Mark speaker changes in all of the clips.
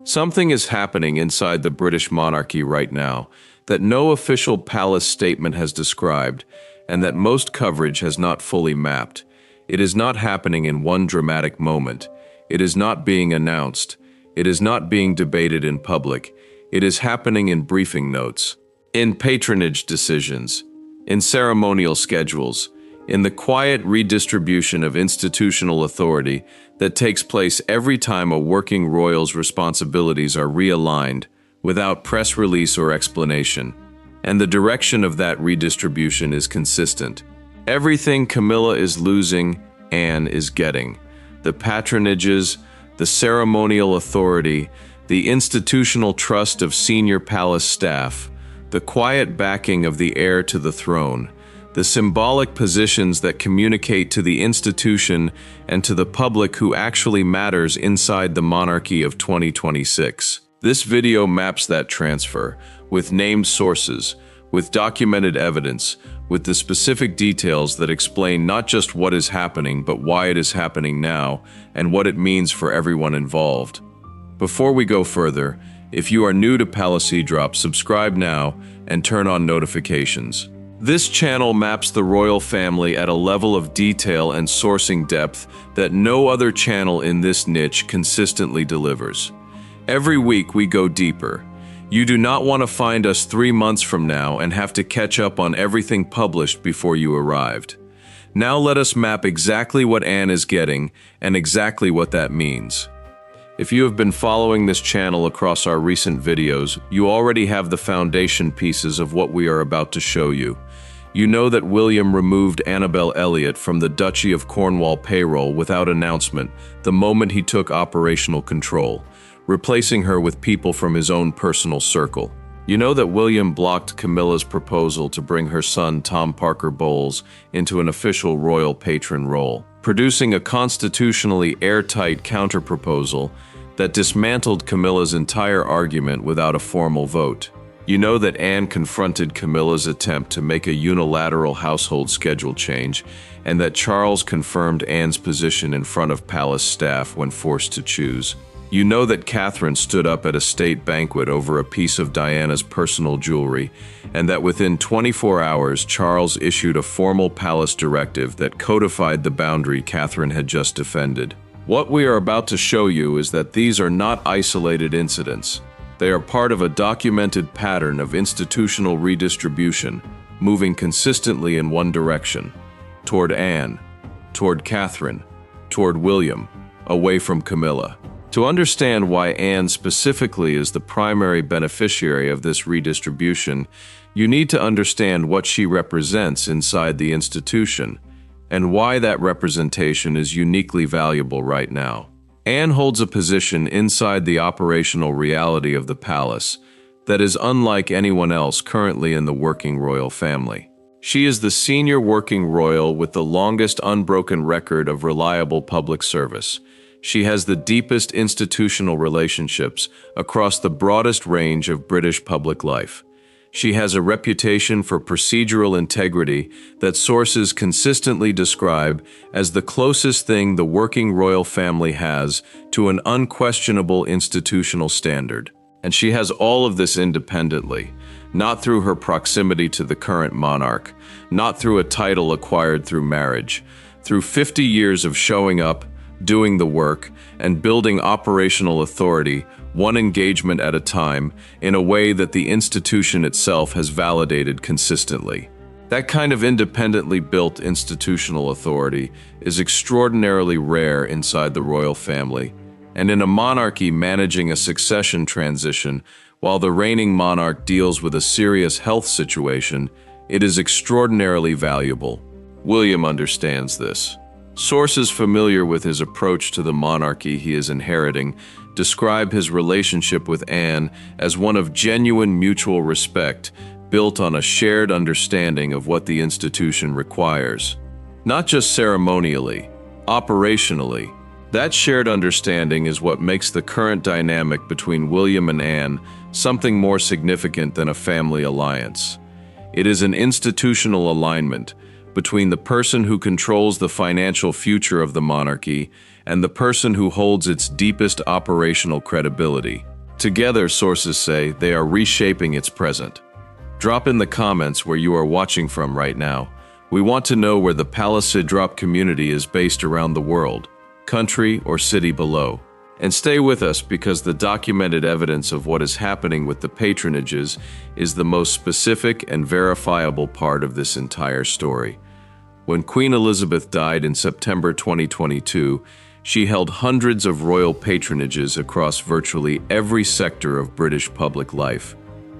Speaker 1: Something is happening inside the British monarchy right now that no official palace statement has described and that most coverage has not fully mapped. It is not happening in one dramatic moment. It is not being announced. It is not being debated in public. It is happening in briefing notes, in patronage decisions, in ceremonial schedules, in the quiet redistribution of institutional authority that takes place every time a working royal's responsibilities are realigned without press release or explanation. And the direction of that redistribution is consistent. Everything Camilla is losing, Anne is getting. The patronages, the ceremonial authority, the institutional trust of senior palace staff, the quiet backing of the heir to the throne, the symbolic positions that communicate to the institution and to the public who actually matters inside the monarchy of 2026. This video maps that transfer, with named sources, with documented evidence, with the specific details that explain not just what is happening, but why it is happening now, and what it means for everyone involved. Before we go further, if you are new to Palace Drop, subscribe now and turn on notifications. This channel maps the royal family at a level of detail and sourcing depth that no other channel in this niche consistently delivers. Every week we go deeper. You do not want to find us 3 months from now and have to catch up on everything published before you arrived. Now let us map exactly what Anne is getting and exactly what that means. If you have been following this channel across our recent videos, you already have the foundation pieces of what we are about to show you. You know that William removed Annabel Elliot from the Duchy of Cornwall payroll without announcement the moment he took operational control, replacing her with people from his own personal circle. You know that William blocked Camilla's proposal to bring her son Tom Parker Bowles into an official royal patron role, producing a constitutionally airtight counterproposal that dismantled Camilla's entire argument without a formal vote. You know that Anne confronted Camilla's attempt to make a unilateral household schedule change, and that Charles confirmed Anne's position in front of palace staff when forced to choose. You know that Catherine stood up at a state banquet over a piece of Diana's personal jewelry, and that within 24 hours Charles issued a formal palace directive that codified the boundary Catherine had just defended. What we are about to show you is that these are not isolated incidents. They are part of a documented pattern of institutional redistribution, moving consistently in one direction, toward Anne, toward Catherine, toward William, away from Camilla. To understand why Anne specifically is the primary beneficiary of this redistribution, you need to understand what she represents inside the institution, and why that representation is uniquely valuable right now. Anne holds a position inside the operational reality of the palace that is unlike anyone else currently in the working royal family. She is the senior working royal with the longest unbroken record of reliable public service. She has the deepest institutional relationships across the broadest range of British public life. She has a reputation for procedural integrity that sources consistently describe as the closest thing the working royal family has to an unquestionable institutional standard. And she has all of this independently, not through her proximity to the current monarch, not through a title acquired through marriage, through 50 years of showing up, doing the work, and building operational authority, one engagement at a time, in a way that the institution itself has validated consistently. That kind of independently built institutional authority is extraordinarily rare inside the royal family, and in a monarchy managing a succession transition while the reigning monarch deals with a serious health situation, it is extraordinarily valuable. William understands this. Sources familiar with his approach to the monarchy he is inheriting describe his relationship with Anne as one of genuine mutual respect, built on a shared understanding of what the institution requires. Not just ceremonially, operationally. That shared understanding is what makes the current dynamic between William and Anne something more significant than a family alliance. It is an institutional alignment between the person who controls the financial future of the monarchy and the person who holds its deepest operational credibility. Together, sources say, they are reshaping its present. Drop in the comments where you are watching from right now. We want to know where the Palace Drop community is based around the world, country or city below. And stay with us because the documented evidence of what is happening with the patronages is the most specific and verifiable part of this entire story. When Queen Elizabeth died in September 2022, she held hundreds of royal patronages across virtually every sector of British public life.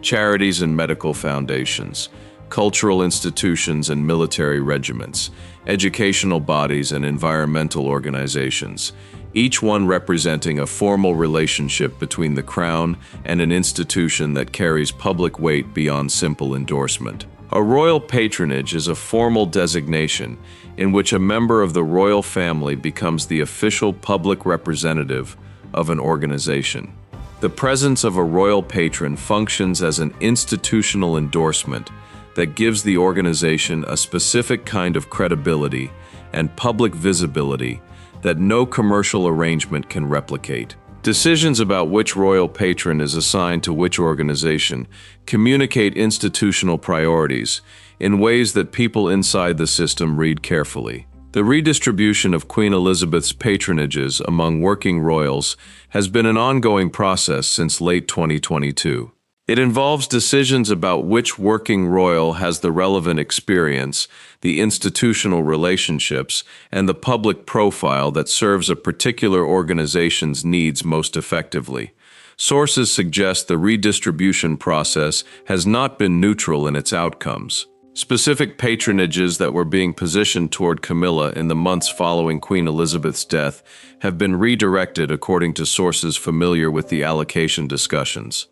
Speaker 1: Charities and medical foundations, cultural institutions and military regiments, educational bodies and environmental organizations, each one representing a formal relationship between the Crown and an institution that carries public weight beyond simple endorsement. A royal patronage is a formal designation in which a member of the royal family becomes the official public representative of an organization. The presence of a royal patron functions as an institutional endorsement that gives the organization a specific kind of credibility and public visibility that no commercial arrangement can replicate. Decisions about which royal patron is assigned to which organization communicate institutional priorities in ways that people inside the system read carefully. The redistribution of Queen Elizabeth's patronages among working royals has been an ongoing process since late 2022. It involves decisions about which working royal has the relevant experience, the institutional relationships, and the public profile that serves a particular organization's needs most effectively. Sources suggest the redistribution process has not been neutral in its outcomes. Specific patronages that were being positioned toward Camilla in the months following Queen Elizabeth's death have been redirected according to sources familiar with the allocation discussions.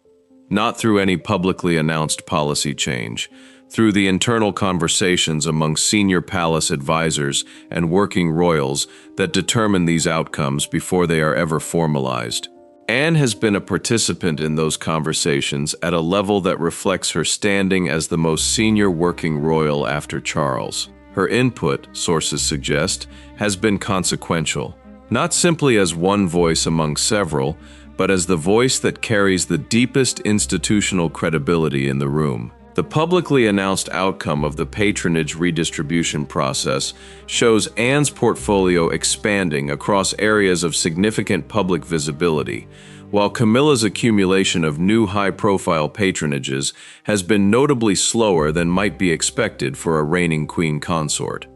Speaker 1: Not through any publicly announced policy change, through the internal conversations among senior palace advisors and working royals that determine these outcomes before they are ever formalized. Anne has been a participant in those conversations at a level that reflects her standing as the most senior working royal after Charles. Her input, sources suggest, has been consequential, not simply as one voice among several, but as the voice that carries the deepest institutional credibility in the room. The publicly announced outcome of the patronage redistribution process shows Anne's portfolio expanding across areas of significant public visibility, while Camilla's accumulation of new high-profile patronages has been notably slower than might be expected for a reigning Queen Consort.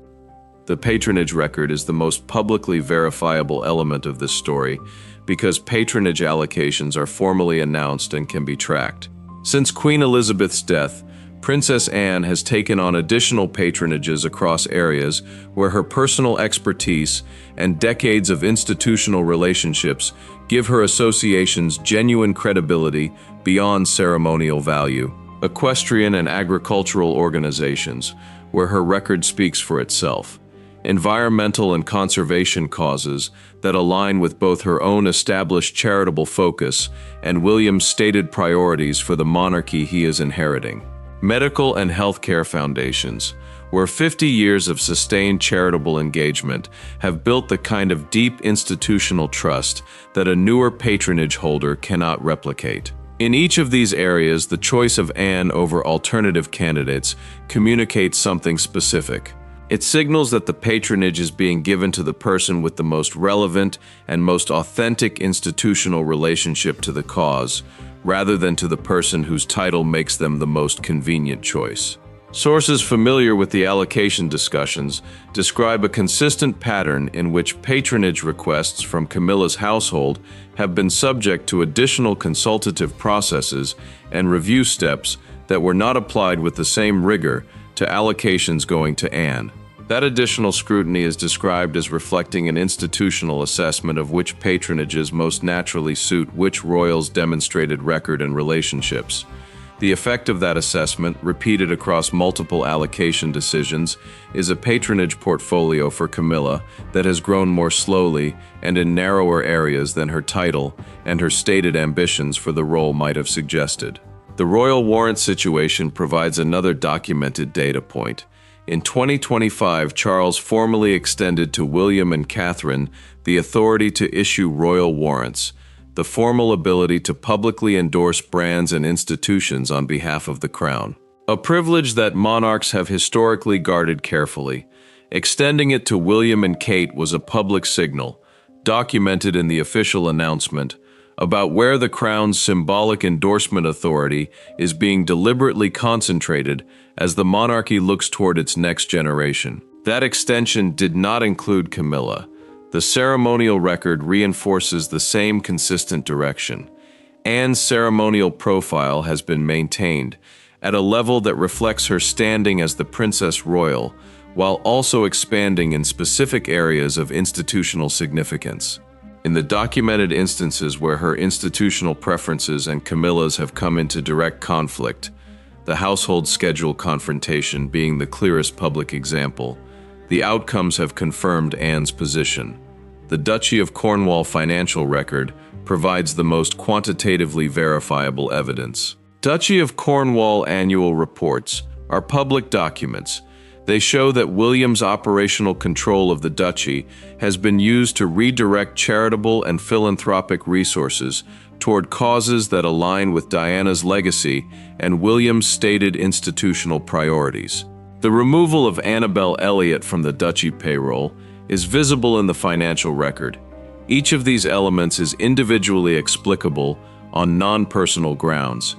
Speaker 1: The patronage record is the most publicly verifiable element of this story because patronage allocations are formally announced and can be tracked. Since Queen Elizabeth's death, Princess Anne has taken on additional patronages across areas where her personal expertise and decades of institutional relationships give her associations genuine credibility beyond ceremonial value. Equestrian and agricultural organizations, where her record speaks for itself. Environmental and conservation causes that align with both her own established charitable focus and William's stated priorities for the monarchy he is inheriting. Medical and healthcare foundations, where 50 years of sustained charitable engagement have built the kind of deep institutional trust that a newer patronage holder cannot replicate. In each of these areas, the choice of Anne over alternative candidates communicates something specific. It signals that the patronage is being given to the person with the most relevant and most authentic institutional relationship to the cause, rather than to the person whose title makes them the most convenient choice. Sources familiar with the allocation discussions describe a consistent pattern in which patronage requests from Camilla's household have been subject to additional consultative processes and review steps that were not applied with the same rigor to allocations going to Anne. That additional scrutiny is described as reflecting an institutional assessment of which patronages most naturally suit which royals' demonstrated record and relationships. The effect of that assessment, repeated across multiple allocation decisions, is a patronage portfolio for Camilla that has grown more slowly and in narrower areas than her title and her stated ambitions for the role might have suggested. The royal warrant situation provides another documented data point. In 2025, Charles formally extended to William and Catherine the authority to issue royal warrants, the formal ability to publicly endorse brands and institutions on behalf of the crown. A privilege that monarchs have historically guarded carefully. Extending it to William and Kate was a public signal, documented in the official announcement, about where the crown's symbolic endorsement authority is being deliberately concentrated as the monarchy looks toward its next generation. That extension did not include Camilla. The ceremonial record reinforces the same consistent direction. Anne's ceremonial profile has been maintained at a level that reflects her standing as the Princess Royal, while also expanding in specific areas of institutional significance. In the documented instances where her institutional preferences and Camilla's have come into direct conflict, the household schedule confrontation being the clearest public example, the outcomes have confirmed Anne's position. The Duchy of Cornwall financial record provides the most quantitatively verifiable evidence. Duchy of Cornwall annual reports are public documents. They show that William's operational control of the duchy has been used to redirect charitable and philanthropic resources toward causes that align with Diana's legacy and William's stated institutional priorities. The removal of Annabel Elliot from the duchy payroll is visible in the financial record. Each of these elements is individually explicable on non-personal grounds.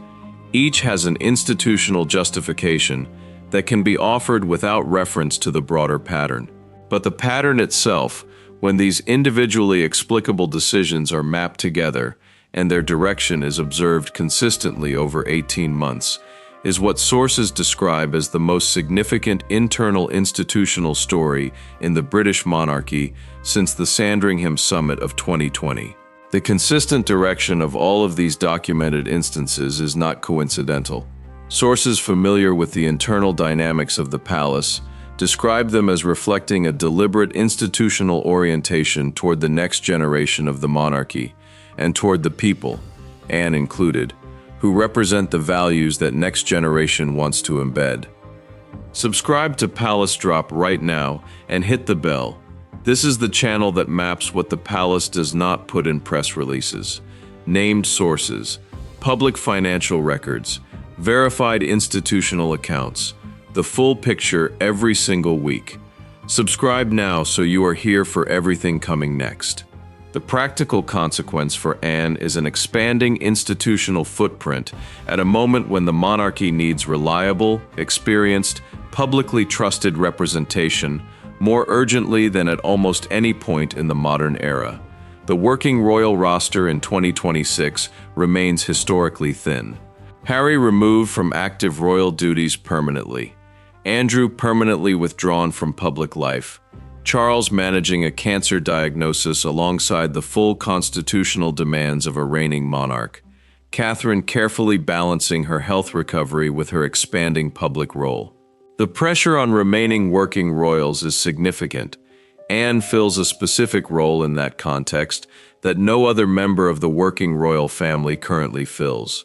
Speaker 1: Each has an institutional justification that can be offered without reference to the broader pattern. But the pattern itself, when these individually explicable decisions are mapped together and their direction is observed consistently over 18 months, is what sources describe as the most significant internal institutional story in the British monarchy since the Sandringham Summit of 2020. The consistent direction of all of these documented instances is not coincidental. Sources familiar with the internal dynamics of the palace describe them as reflecting a deliberate institutional orientation toward the next generation of the monarchy and toward the people, Anne included, who represent the values that next generation wants to embed. Subscribe to Palace Drop right now and hit the bell. This is the channel that maps what the palace does not put in press releases. Named sources, public financial records, verified institutional accounts, the full picture every single week. Subscribe now so you are here for everything coming next. The practical consequence for Anne is an expanding institutional footprint at a moment when the monarchy needs reliable, experienced, publicly trusted representation more urgently than at almost any point in the modern era. The working royal roster in 2026 remains historically thin. Harry removed from active royal duties permanently. Andrew permanently withdrawn from public life. Charles managing a cancer diagnosis alongside the full constitutional demands of a reigning monarch. Catherine carefully balancing her health recovery with her expanding public role. The pressure on remaining working royals is significant. Anne fills a specific role in that context that no other member of the working royal family currently fills.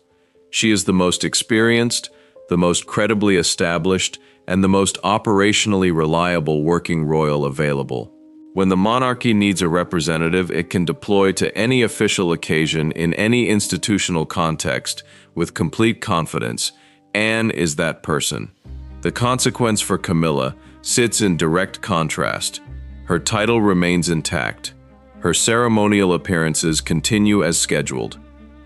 Speaker 1: She is the most experienced, the most credibly established, and the most operationally reliable working royal available. When the monarchy needs a representative, it can deploy to any official occasion in any institutional context with complete confidence. Anne is that person. The consequence for Camilla sits in direct contrast. Her title remains intact. Her ceremonial appearances continue as scheduled.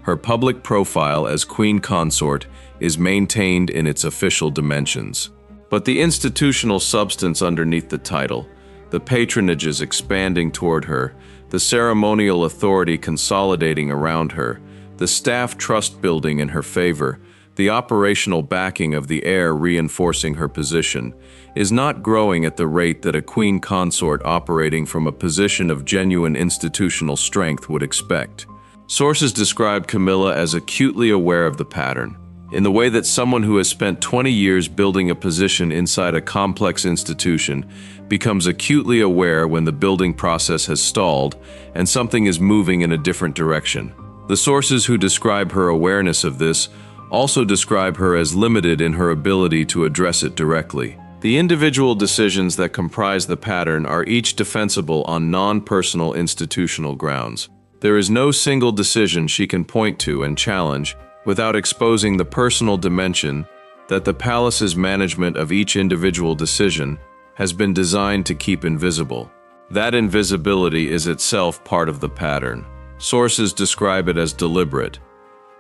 Speaker 1: Her public profile as Queen Consort is maintained in its official dimensions. But the institutional substance underneath the title, the patronage is expanding toward her, the ceremonial authority consolidating around her, the staff trust building in her favor, the operational backing of the heir reinforcing her position, is not growing at the rate that a Queen Consort operating from a position of genuine institutional strength would expect. Sources describe Camilla as acutely aware of the pattern, in the way that someone who has spent 20 years building a position inside a complex institution becomes acutely aware when the building process has stalled and something is moving in a different direction. The sources who describe her awareness of this also describe her as limited in her ability to address it directly. The individual decisions that comprise the pattern are each defensible on non-personal institutional grounds. There is no single decision she can point to and challenge without exposing the personal dimension that the palace's management of each individual decision has been designed to keep invisible. That invisibility is itself part of the pattern. Sources describe it as deliberate.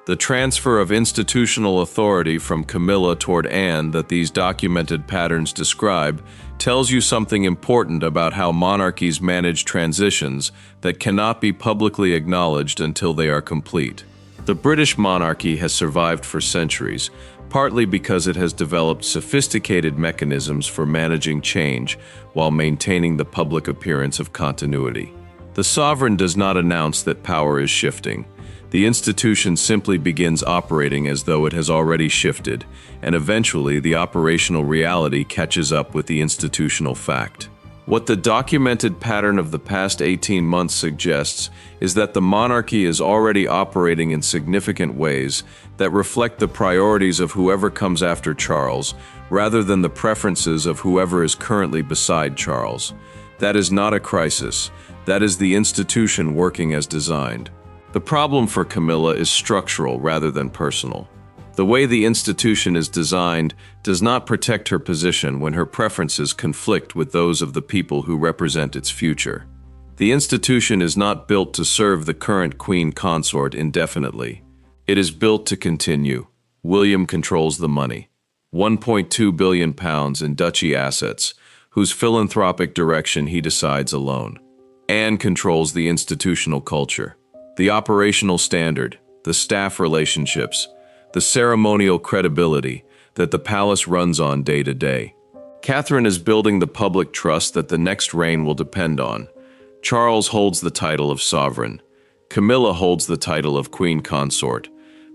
Speaker 1: The transfer of institutional authority from Camilla toward Anne that these documented patterns describe tells you something important about how monarchies manage transitions that cannot be publicly acknowledged until they are complete. The British monarchy has survived for centuries, partly because it has developed sophisticated mechanisms for managing change while maintaining the public appearance of continuity. The sovereign does not announce that power is shifting. The institution simply begins operating as though it has already shifted, and eventually the operational reality catches up with the institutional fact. What the documented pattern of the past 18 months suggests is that the monarchy is already operating in significant ways that reflect the priorities of whoever comes after Charles, rather than the preferences of whoever is currently beside Charles. That is not a crisis. That is the institution working as designed. The problem for Camilla is structural rather than personal. The way the institution is designed does not protect her position when her preferences conflict with those of the people who represent its future. The institution is not built to serve the current Queen Consort indefinitely. It is built to continue. William controls the money. £1.2 billion in Duchy assets, whose philanthropic direction he decides alone. Anne controls the institutional culture. The operational standard, the staff relationships, the ceremonial credibility that the palace runs on day to day. Catherine is building the public trust that the next reign will depend on. Charles holds the title of sovereign. Camilla holds the title of Queen Consort.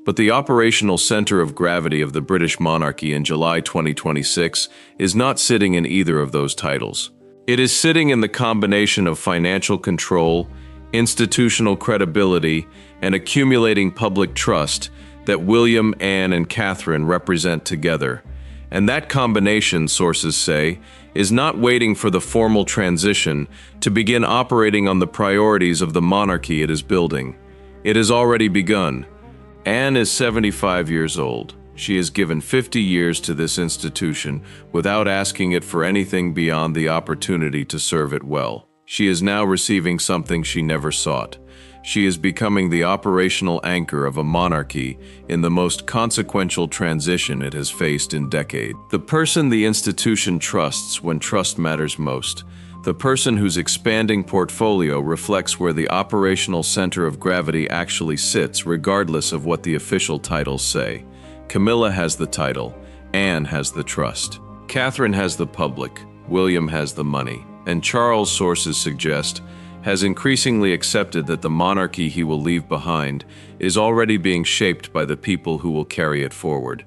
Speaker 1: But the operational center of gravity of the British monarchy in July 2026 is not sitting in either of those titles. It is sitting in the combination of financial control, institutional credibility, and accumulating public trust that William, Anne, and Catherine represent together. And that combination, sources say, is not waiting for the formal transition to begin operating on the priorities of the monarchy it is building. It has already begun. Anne is 75 years old. She has given 50 years to this institution without asking it for anything beyond the opportunity to serve it well. She is now receiving something she never sought. She is becoming the operational anchor of a monarchy in the most consequential transition it has faced in decades. The person the institution trusts when trust matters most. The person whose expanding portfolio reflects where the operational center of gravity actually sits, regardless of what the official titles say. Camilla has the title. Anne has the trust. Catherine has the public. William has the money. And Charles, sources suggest, has increasingly accepted that the monarchy he will leave behind is already being shaped by the people who will carry it forward.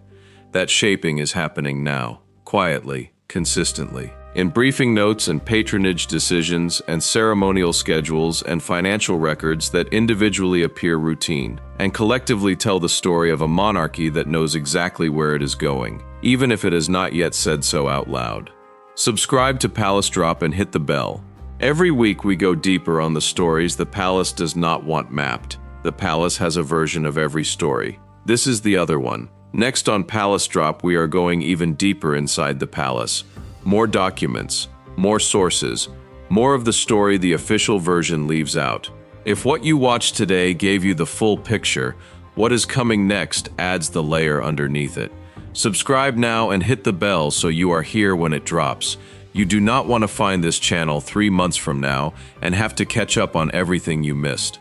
Speaker 1: That shaping is happening now, quietly, consistently. In briefing notes and patronage decisions and ceremonial schedules and financial records that individually appear routine and collectively tell the story of a monarchy that knows exactly where it is going, even if it has not yet said so out loud. Subscribe to Palace Drop and hit the bell. Every week we go deeper on the stories the palace does not want mapped. The palace has a version of every story. This is the other one. Next on Palace Drop, we are going even deeper inside the palace. More documents, more sources, more of the story the official version leaves out. If what you watched today gave you the full picture, what is coming next adds the layer underneath it. Subscribe now and hit the bell so you are here when it drops. You do not want to find this channel 3 months from now and have to catch up on everything you missed.